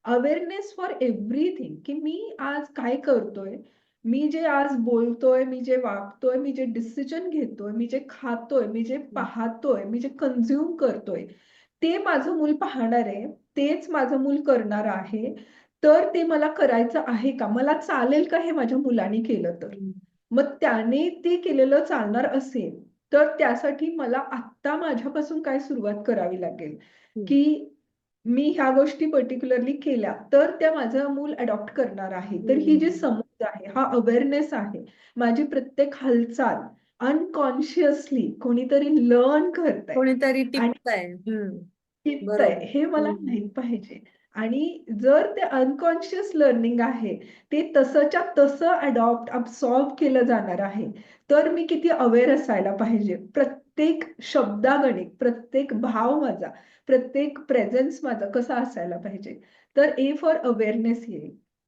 Awareness for everything, की मी आज काय करतोय, मी जे आज बोलतोय, मी जे वागतोय, मी जे डिसिजन घेतोय, मी जे खातोय, मी जे हं, पाहतोय, मी जे कन्झ्युम करतोय, ते माझं मूल पाहणार आहे, तेच माझं मूल करणार आहे. तर ते मला करायचं आहे का? मला चालेल का हे माझ्या मुलाने केलं तर? हं, मग त्याने ते केलेलं चालणार असेल, तर त्यासाठी मला आत्ता माझ्यापासून काय सुरुवात करावी लागेल, हं, की मी ह्या गोष्टी पर्टिक्युलरली केल्या, तर त्या माझं मूल अडॉप्ट करणार आहे. तर ही जी हं. समज आहे, हा अवेअरनेस आहे, माझी प्रत्येक हालचाल अनकॉन्शियसली कोणीतरी लर्न करतंय कोणीतरी आणि टिपताय. टिकतंय बरोबर. हे मला हं, माहित पाहिजे. आणि जर ते अनकॉन्शियस लर्निंग आहे, ते तसंच्या तसं अडॉप्ट, अब्सॉर्ब केलं जाणार आहे, तर मी किती अवेअर असायला पाहिजे. प्रत्येक शब्दागणिक, प्रत्येक भाव माझा, प्रत्येक प्रेझेन्स माझा कसा असायला पाहिजे. तर ए फॉर अवेअरनेस येईल.